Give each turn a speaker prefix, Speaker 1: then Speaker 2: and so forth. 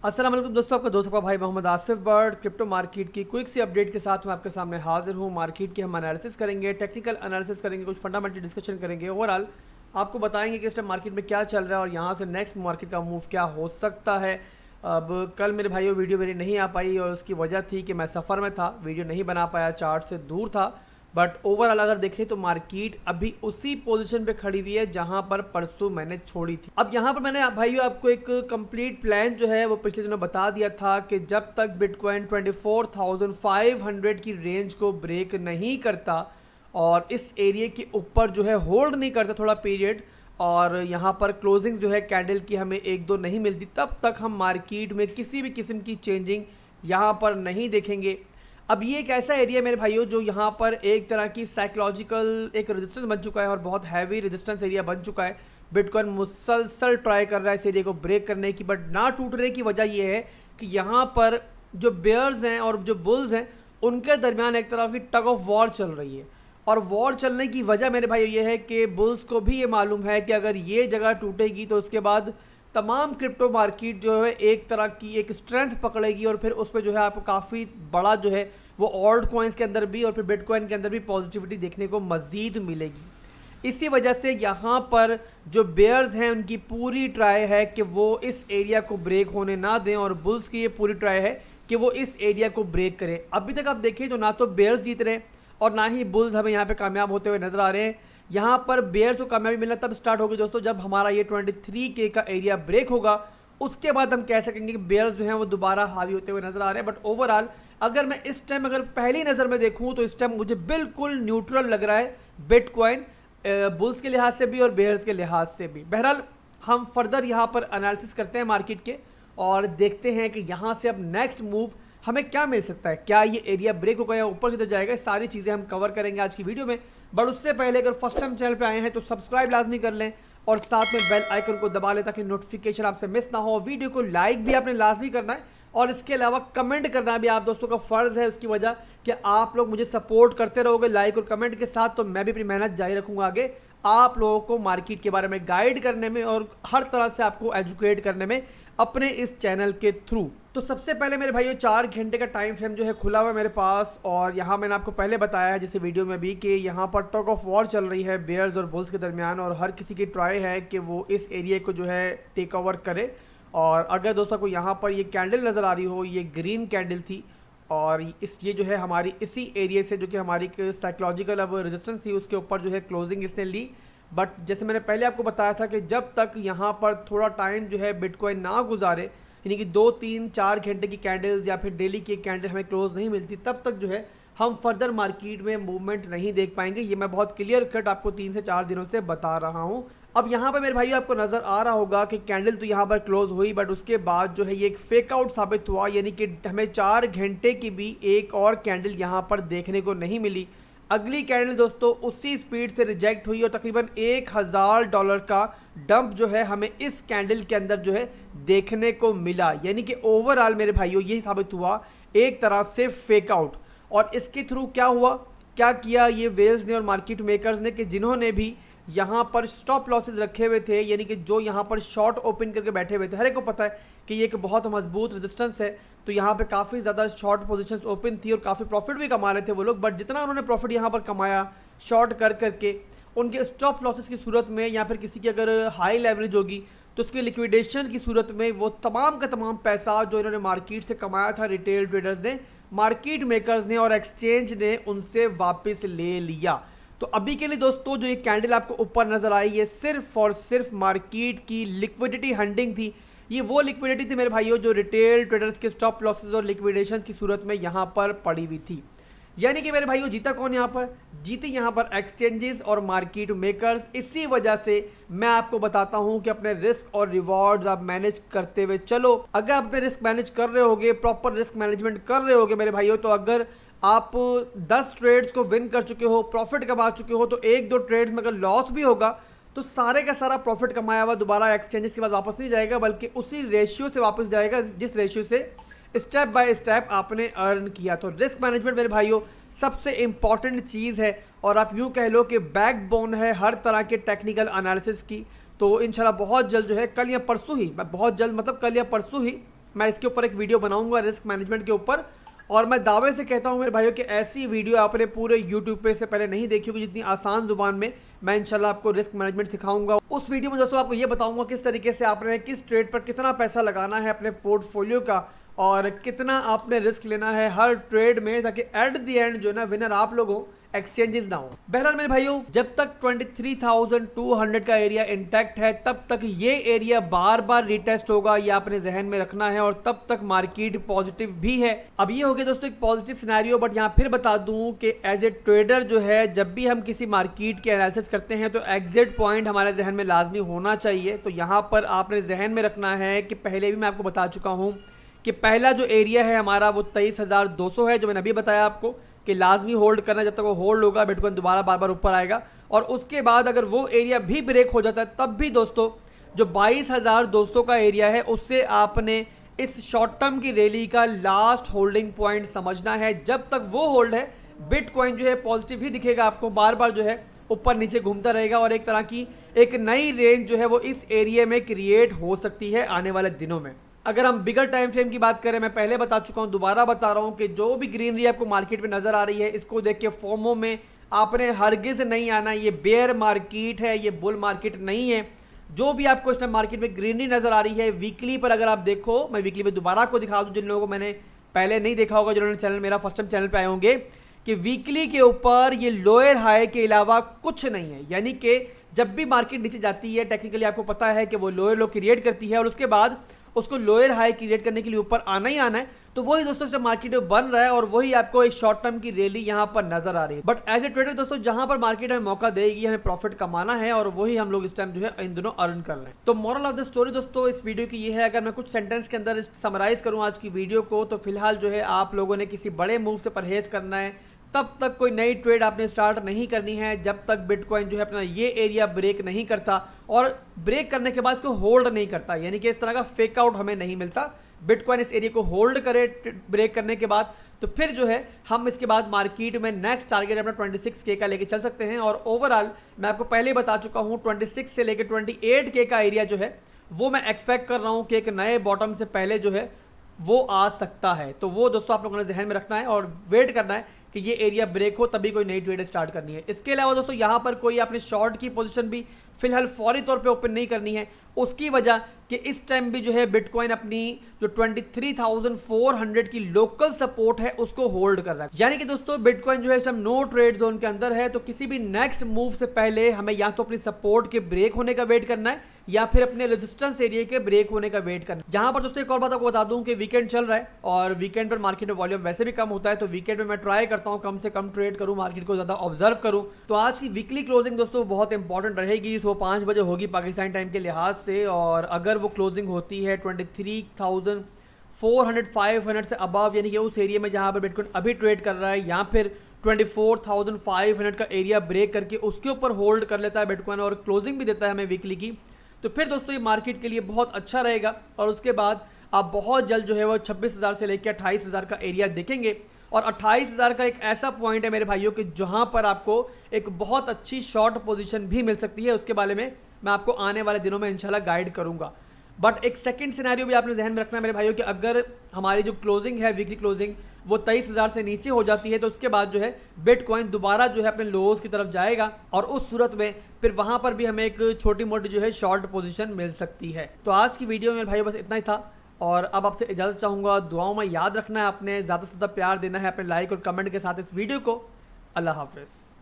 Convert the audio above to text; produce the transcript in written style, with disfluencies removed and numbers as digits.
Speaker 1: अस्सलाम वालेकुम दोस्तों, आपका दोस्त आपका भाई मोहम्मद आसिफ बर्ड क्रिप्टो मार्केट की क्विक सी अपडेट के साथ मैं आपके सामने हाजिर हूँ। मार्केट की हम एनालिसिस करेंगे, टेक्निकल एनालिसिस करेंगे, कुछ फंडामेंटल डिस्कशन करेंगे। ओवरऑल आपको बताएंगे कि इस टाइम मार्केट में क्या चल रहा है और यहाँ से नेक्स्ट मार्केट का मूव क्या हो सकता है। अब कल मेरे भाइयों वीडियो मेरी नहीं आ पाई और उसकी वजह थी कि मैं सफ़र में था, वीडियो नहीं बना पाया, चार्ट से दूर था। बट ओवरऑल अगर देखें तो मार्केट अभी उसी पोजीशन पे खड़ी हुई है जहां पर परसों मैंने छोड़ी थी। अब यहां पर मैंने भाइयों आपको एक कंप्लीट प्लान जो है वो पिछले दिनों बता दिया था कि जब तक बिटकॉइन 24,500 की रेंज को ब्रेक नहीं करता और इस एरिया के ऊपर जो है होल्ड नहीं करता थोड़ा पीरियड, और यहाँ पर क्लोजिंग जो है कैंडल की हमें एक दो नहीं मिलती, तब तक हम मार्केट में किसी भी किस्म की चेंजिंग यहाँ पर नहीं देखेंगे। अब ये एक ऐसा एरिया मेरे भाइयों जो यहाँ पर एक तरह की साइकोलॉजिकल एक रेजिस्टेंस बन चुका है और बहुत हैवी रेजिस्टेंस एरिया बन चुका है। बिटकॉइन मुसलसल ट्राई कर रहा है इस एरिया को ब्रेक करने की, बट ना टूटने की वजह ये है कि यहाँ पर जो बेयर्स हैं और जो बुल्स हैं उनके दरमियान एक तरह की टग ऑफ वॉर चल रही है। और वॉर चलने की वजह मेरे भाई ये है कि बुल्स को भी ये मालूम है कि अगर ये जगह टूटेगी तो उसके बाद तमाम क्रिप्टो मार्केट जो है एक तरह की एक स्ट्रेंथ पकड़ेगी और फिर उस पर जो है आपको काफ़ी बड़ा जो है वो ऑल्ट कॉइन्स के अंदर भी और फिर बिटकॉइन के अंदर भी पॉजिटिविटी देखने को मज़ीद मिलेगी। इसी वजह से यहाँ पर जो बेयर्स हैं उनकी पूरी ट्राई है कि वो इस एरिया को ब्रेक होने ना दें और बुल्स की ये पूरी ट्राई है कि वो इस एरिया को ब्रेक करें। अभी तक आप देखें तो ना तो बेयर्स जीत रहे हैं और ना ही बुल्स हमें यहाँ पे कामयाब होते हुए नजर आ रहे हैं। यहाँ पर बेयर्स को कामयाबी मिलना तब स्टार्ट होगी दोस्तों जब हमारा ये 23K का एरिया ब्रेक होगा, उसके बाद हम कह सकेंगे कि बेयर्स जो हैं वो दोबारा हावी होते हुए नजर आ रहे हैं। बट ओवरऑल अगर मैं इस टाइम अगर पहली नज़र में देखूँ तो इस टाइम मुझे बिल्कुल न्यूट्रल लग रहा है बिटकॉइन, बुल्स के लिहाज से भी और बेयर्स के लिहाज से भी। बहरहाल हम फर्दर यहाँ पर एनालिसिस करते हैं मार्केट के और देखते हैं कि यहाँ से अब नेक्स्ट मूव हमें क्या मिल सकता है। क्या ये एरिया ब्रेक होगा या ऊपर की तरफ जाएगा, सारी चीज़ें हम कवर करेंगे आज की वीडियो में। बट उससे पहले अगर फर्स्ट टाइम चैनल पे आए हैं तो सब्सक्राइब लाजमी कर लें और साथ में बेल आइकन को दबा लें ताकि नोटिफिकेशन आपसे मिस ना हो। वीडियो को लाइक भी आपने लाजमी करना है और इसके अलावा कमेंट करना भी आप दोस्तों का फ़र्ज़ है, उसकी वजह कि आप लोग मुझे सपोर्ट करते रहोगे लाइक और कमेंट के साथ, तो मैं भी अपनी मेहनत जारी रखूँगा आगे आप लोगों को मार्केट के बारे में गाइड करने में और हर तरह से आपको एजुकेट करने में अपने इस चैनल के थ्रू। तो सबसे पहले मेरे भाइयों 4 घंटे का टाइम फ्रेम जो है खुला हुआ है मेरे पास और यहाँ मैंने आपको पहले बताया है जैसे वीडियो में भी कि यहाँ पर टग ऑफ वॉर चल रही है बेयर्स और बुल्स के दरमियान और हर किसी की ट्राई है कि वो इस एरिया को जो है टेक ओवर करे। और अगर दोस्तों को यहाँ पर ये कैंडल नज़र आ रही हो, ये ग्रीन कैंडल थी और ये जो है हमारी इसी एरिया से जो कि हमारी साइकोलॉजिकल अब रेजिस्टेंस थी उसके ऊपर जो है क्लोजिंग इसने ली। बट जैसे मैंने पहले आपको बताया था कि जब तक यहाँ पर थोड़ा टाइम जो है बिटकॉइन ना गुजारे, यानी कि 2 3 4 घंटे की कैंडल्स या फिर डेली की कैंडल हमें क्लोज नहीं मिलती, तब तक जो है हम फर्दर मार्केट में मूवमेंट नहीं देख पाएंगे। ये मैं बहुत क्लियर कट आपको 3 से 4 दिनों से बता रहा हूँ। अब यहाँ पर मेरे भाइयों आपको नज़र आ रहा होगा कि कैंडल तो यहाँ पर क्लोज हुई बट उसके बाद जो है ये एक फेक आउट साबित हुआ, यानी कि हमें 4 घंटे की भी एक और कैंडल यहाँ पर देखने को नहीं मिली। अगली कैंडल दोस्तों उसी स्पीड से रिजेक्ट हुई और तकरीबन $1000 का डंप जो है हमें इस कैंडल के अंदर जो है देखने को मिला। यानी कि ओवरऑल मेरे भाइयों यही साबित हुआ एक तरह से फेक आउट। और इसके थ्रू क्या हुआ, क्या किया ये वेल्स ने और मार्केट मेकर्स ने कि जिन्होंने भी यहाँ पर स्टॉप लॉसेस रखे हुए थे, यानी कि जो यहाँ पर शॉर्ट ओपन करके बैठे हुए थे, हर एक को पता है कि ये एक बहुत मजबूत रेजिस्टेंस है, तो यहाँ पे काफ़ी ज़्यादा शॉर्ट पोजीशंस ओपन थी और काफ़ी प्रॉफिट भी कमा रहे थे वो लोग। बट जितना उन्होंने प्रॉफिट यहाँ पर कमाया शॉर्ट कर करके, उनके स्टॉप लॉसेस की सूरत में या फिर किसी की अगर हाई लेवरेज होगी तो उसके लिक्विडेशन की सूरत में वो तमाम का तमाम पैसा जो इन्होंने मार्केट से कमाया था रिटेल ट्रेडर्स ने, मार्केट मेकर्स ने और एक्सचेंज ने उनसे वापस ले लिया। तो अभी के लिए दोस्तों जो ये कैंडल आपको ऊपर नजर आई ये सिर्फ और सिर्फ मार्केट की लिक्विडिटी हंटिंग थी। ये वो लिक्विडिटी थी मेरे भाइयों जो रिटेल ट्रेडर्स के स्टॉप लॉसेस और लिक्विडेशन की सूरत में यहाँ पर पड़ी हुई थी। यानी कि मेरे भाइयों जीता कौन यहाँ पर, जीते यहाँ पर एक्सचेंजेस और मार्केट मेकर्स। इसी वजह से मैं आपको बताता हूँ कि अपने रिस्क और रिवॉर्ड्स आप मैनेज करते हुए चलो। अगर आप अपने रिस्क मैनेज कर रहे होगे, प्रॉपर रिस्क मैनेजमेंट कर रहे होगे मेरे भाइयों, तो अगर आप 10 ट्रेड्स को विन कर चुके हो, प्रॉफिट कमा चुके हो, तो 1-2 ट्रेड्स में अगर लॉस भी होगा तो सारे का सारा प्रॉफिट कमाया हुआ दोबारा एक्सचेंजेस के बाद वापस नहीं जाएगा, बल्कि उसी रेशियो से वापस जाएगा जिस रेशियो से स्टेप बाय स्टेप आपने अर्न किया। तो रिस्क मैनेजमेंट मेरे भाइयों सबसे इंपॉर्टेंट चीज़ है और आप यूँ कह लो कि बैकबोन है हर तरह के टेक्निकल एनालिसिस की। तो इंशाल्लाह बहुत जल्द जो है कल या परसों ही, बहुत जल्द मतलब कल या परसों ही मैं इसके ऊपर एक वीडियो बनाऊंगा रिस्क मैनेजमेंट के ऊपर, और मैं दावे से कहता हूं मेरे भाइयों कि ऐसी वीडियो आपने पूरे यूट्यूब पे से पहले नहीं देखी होगी, जितनी आसान जुबान में मैं इंशाल्लाह आपको रिस्क मैनेजमेंट सिखाऊंगा। उस वीडियो में दोस्तों आपको ये बताऊंगा किस तरीके से आपने किस ट्रेड पर कितना पैसा लगाना है अपने पोर्टफोलियो का, और कितना आपने रिस्क लेना है हर ट्रेड में, ताकि एट द एंड जो है ना विनर आप लोग हो, एक्सचेंजेस ना हो। बहरहाल मेरे भाइयों, जब तक 23,200 का एरिया इंटैक्ट है तब तक ये एरिया बार बार रिटेस्ट होगा, ये आपने जहन में रखना है, और तब तक मार्केट पॉजिटिव भी है। अब ये हो गया दोस्तों एक पॉजिटिव सिनेरियो, बट यहाँ फिर बता दूं कि एज ए ट्रेडर जो है जब भी हम किसी मार्केट के एनालिसिस करते हैं तो एग्जिट पॉइंट हमारे जहन में लाजमी होना चाहिए। तो यहाँ पर आपने जहन में रखना है कि पहले भी मैं आपको बता चुका हूँ कि पहला जो एरिया है हमारा वो 23,200 है, जो मैंने अभी बताया आपको कि लाजमी होल्ड करना, जब तक वो होल्ड होगा बिटकॉइन दोबारा बार बार ऊपर आएगा। और उसके बाद अगर वो एरिया भी ब्रेक हो जाता है तब भी दोस्तों जो 22,200 का एरिया है उससे आपने इस शॉर्ट टर्म की रैली का लास्ट होल्डिंग पॉइंट समझना है। जब तक वो होल्ड है बिटकॉइन जो है पॉजिटिव ही दिखेगा आपको, बार बार जो है ऊपर नीचे घूमता रहेगा, और एक तरह की एक नई रेंज जो है वो इस एरिया में क्रिएट हो सकती है आने वाले दिनों में। अगर हम बिगर टाइम फ्रेम की बात करें, मैं पहले बता चुका हूं, दोबारा बता रहा हूं कि जो भी ग्रीनरी आपको मार्केट में नजर आ रही है इसको देख के फोमो में आपने हरगिज नहीं आना। ये बेयर मार्केट है, ये बुल मार्केट नहीं है। जो भी आपको इस टाइम मार्केट में ग्रीनरी नजर आ रही है, वीकली पर अगर आप देखो, मैं वीकली पे दोबारा आपको दिखा दूं जिन लोगों को मैंने पहले नहीं देखा होगा, जिन्होंने चैनल मेरा फर्स्ट टाइम चैनल पे आए होंगे, कि वीकली के ऊपर ये लोअर हाई के अलावा कुछ नहीं है। यानी कि जब भी मार्केट नीचे जाती है टेक्निकली आपको पता है कि वो लोअर लो क्रिएट करती है और उसके बाद उसको लोअर हाई क्रिएट करने के लिए ऊपर आना ही आना है। तो वही दोस्तों जब मार्केट में बन रहा है और वही आपको एक शॉर्ट टर्म की रैली यहां पर नजर आ रही है। बट एज ए ट्रेडर दोस्तों जहां पर मार्केट हमें मौका देगी हमें प्रॉफिट कमाना है, और वही हम लोग इस टाइम जो है इन दोनों अर्न कर रहे हैं। तो मॉरल ऑफ द स्टोरी दोस्तों इस वीडियो की ये है, अगर मैं कुछ सेंटेंस के अंदर समराइज करूं आज की वीडियो को, तो फिलहाल जो है आप लोगों ने किसी बड़े मूव से परहेज करना है। तब तक कोई नई ट्रेड आपने स्टार्ट नहीं करनी है जब तक बिटकॉइन जो है अपना ये एरिया ब्रेक नहीं करता, और ब्रेक करने के बाद इसको होल्ड नहीं करता, यानी कि इस तरह का फेक आउट हमें नहीं मिलता। बिटकॉइन इस एरिया को होल्ड करे ब्रेक करने के बाद, तो फिर जो है हम इसके बाद मार्केट में नेक्स्ट टारगेट अपना 26K का लेके चल सकते हैं। और ओवरऑल मैं आपको पहले ही बता चुका हूं 26 से लेके 28K का एरिया जो है वो मैं एक्सपेक्ट कर रहा हूं कि एक नए बॉटम से पहले जो है वो आ सकता है। तो वो दोस्तों आप लोगों ने ध्यान में रखना है और वेट करना है कि ये एरिया ब्रेक हो तभी कोई नई ट्रेड स्टार्ट करनी है। इसके अलावा दोस्तों यहाँ पर कोई आपने शॉर्ट की पोजीशन भी फिलहाल फौरी तौर पे ओपन नहीं करनी है, उसकी वजह कि इस टाइम भी जो है बिटकॉइन अपनी जो 23,400 की लोकल सपोर्ट है उसको होल्ड कर रहा है। यानी कि दोस्तों बिटकॉइन जो है इस टाइम नो ट्रेड जोन के अंदर है। तो किसी भी नेक्स्ट मूव से पहले हमें या तो अपनी सपोर्ट के ब्रेक होने का वेट करना है या फिर अपने रेजिस्टेंस एरिया के ब्रेक होने का वेट करना है। यहाँ पर दोस्तों एक और बात आपको बता दूं कि वीकेंड चल रहा है और वीकेंड पर मार्केट में वॉल्यूम वैसे भी कम होता है, तो वीकेंड में मैं ट्राई करता हूँ कम से कम ट्रेड करूँ, मार्केट को ज्यादा ऑब्जर्व करूँ। तो आज की वीकली क्लोजिंग दोस्तों बहुत इंपॉर्टेंट रहेगी, वो 5 बजे होगी पाकिस्तान टाइम के लिहाज से, और अगर वो क्लोजिंग होती है 23,400-500 से अबव, यानी कि उस एरिया में जहाँ पर बिटकॉइन अभी ट्रेड कर रहा है, या फिर 24,500 का एरिया ब्रेक करके उसके ऊपर होल्ड कर लेता है बिटकॉइन और क्लोजिंग भी देता है हमें वीकली की, तो फिर दोस्तों ये मार्केट के लिए बहुत अच्छा रहेगा। और उसके बाद आप बहुत जल्द जो है वो 26,000 से लेकर 28,000 का एरिया देखेंगे, और 28,000 का एक ऐसा पॉइंट है मेरे भाइयों कि जहां पर आपको एक बहुत अच्छी शॉर्ट पोजीशन भी मिल सकती है। उसके बारे में मैं आपको आने वाले दिनों में इंशाल्लाह गाइड करूंगा। बट एक सेकंड सिनेरियो भी आपने ध्यान में रखना है मेरे भाइयों कि अगर हमारी जो क्लोजिंग है वीकली क्लोजिंग वो 23,000 से नीचे हो जाती है, तो उसके बाद जो है बिटकॉइन दोबारा जो है अपने लोज की तरफ जाएगा, और उस सूरत में फिर वहां पर भी हमें एक छोटी मोटी जो है शॉर्ट पोजीशन मिल सकती है। तो आज की वीडियो में मेरे भाइयों बस इतना ही था, और अब आपसे इजाजत चाहूंगा। दुआओं में याद रखना है, आपने ज़्यादा से ज़्यादा प्यार देना है अपने लाइक और कमेंट के साथ इस वीडियो को। अल्लाह हाफिज़।